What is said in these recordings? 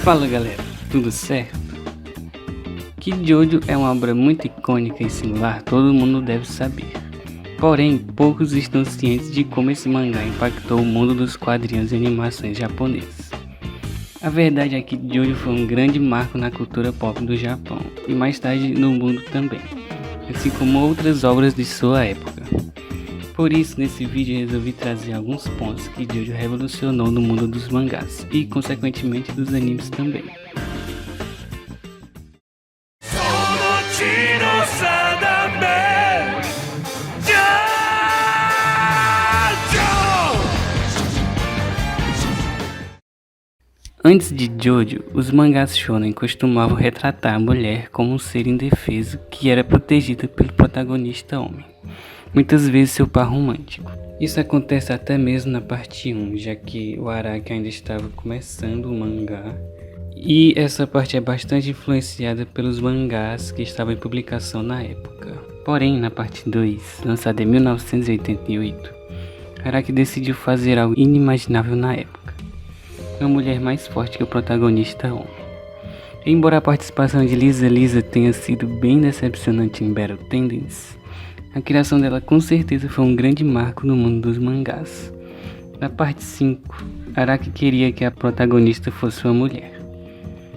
Fala galera, tudo certo? Kid Jojo é uma obra muito icônica e singular, todo mundo deve saber. Porém, poucos estão cientes de como esse mangá impactou o mundo dos quadrinhos e animações japoneses. A verdade é que Jojo foi um grande marco na cultura pop do Japão e mais tarde no mundo também, assim como outras obras de sua época. Por isso, nesse vídeo resolvi trazer alguns pontos que Jojo revolucionou no mundo dos mangás e, consequentemente, dos animes também. Antes de Jojo, os mangás shonen costumavam retratar a mulher como um ser indefeso que era protegida pelo protagonista homem, muitas vezes seu par romântico. Isso acontece até mesmo na parte 1, já que o Araki ainda estava começando o mangá, e essa parte é bastante influenciada pelos mangás que estavam em publicação na época. Porém, na parte 2, lançada em 1988, Araki decidiu fazer algo inimaginável na época. Uma mulher mais forte que o protagonista homem. Embora a participação de Lisa tenha sido bem decepcionante em Battle Tendency, a criação dela com certeza foi um grande marco no mundo dos mangás. Na parte 5, Araki queria que a protagonista fosse uma mulher.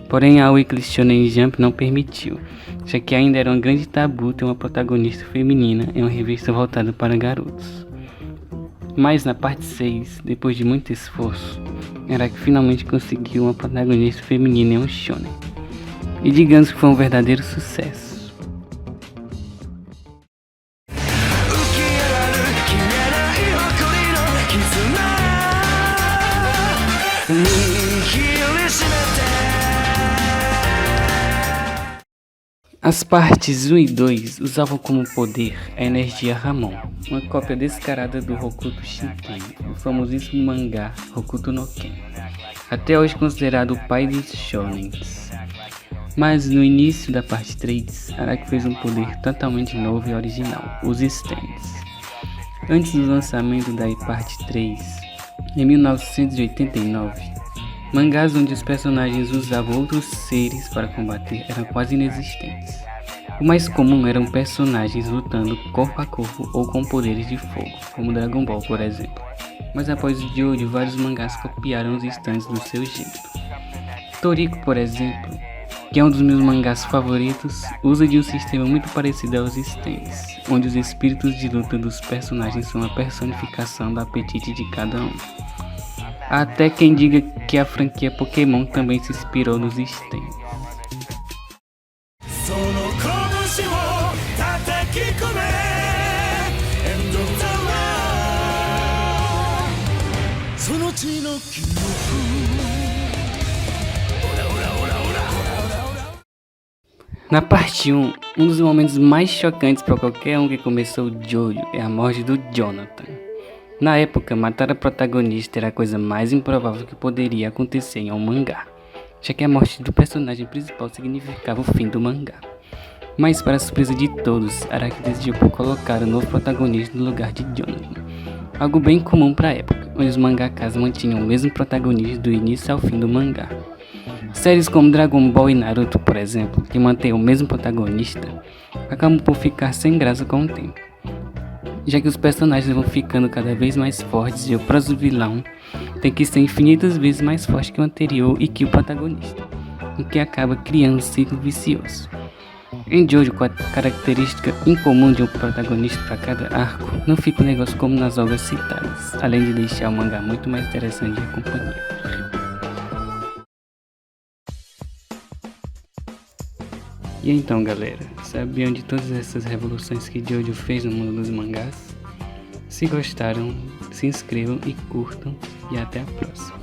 Porém, a Weekly Shonen Jump não permitiu, já que ainda era um grande tabu ter uma protagonista feminina em uma revista voltada para garotos. Mas na parte 6, depois de muito esforço, Araki finalmente conseguiu uma protagonista feminina em um shonen. E digamos que foi um verdadeiro sucesso. As partes 1 e 2 usavam como poder a energia Ramon, uma cópia descarada do Hokuto Shinken, o famosíssimo mangá Hokuto no Ken, até hoje considerado o pai dos shonens. Mas no início da parte 3, Araki fez um poder totalmente novo e original, os stands. Antes do lançamento da parte 3, em 1989, mangás onde os personagens usavam outros seres para combater eram quase inexistentes. O mais comum eram personagens lutando corpo a corpo ou com poderes de fogo, como Dragon Ball, por exemplo. Mas após o Jojo, vários mangás copiaram os stands do seu jeito. Toriko, por exemplo, que é um dos meus mangás favoritos, usa de um sistema muito parecido aos stands, onde os espíritos de luta dos personagens são a personificação do apetite de cada um. Há até quem diga que a franquia Pokémon também se inspirou nos stands. Na parte 1, um dos momentos mais chocantes para qualquer um que começou o Jojo é a morte do Jonathan. Na época, matar a protagonista era a coisa mais improvável que poderia acontecer em um mangá, já que a morte do personagem principal significava o fim do mangá. Mas para a surpresa de todos, Araki decidiu por colocar o novo protagonista no lugar de Jonathan, algo bem comum para a época, onde os mangakas mantinham o mesmo protagonista do início ao fim do mangá. Séries como Dragon Ball e Naruto, por exemplo, que mantêm o mesmo protagonista, acabam por ficar sem graça com o tempo, já que os personagens vão ficando cada vez mais fortes e o próximo vilão tem que ser infinitas vezes mais forte que o anterior e que o protagonista, o que acaba criando um ciclo vicioso. Em Jojo, com a característica incomum de um protagonista para cada arco, não fica um negócio como nas obras citadas, além de deixar o mangá muito mais interessante de acompanhar. E então galera, sabiam de todas essas revoluções que Jojo fez no mundo dos mangás? Se gostaram, se inscrevam e curtam, e até a próxima.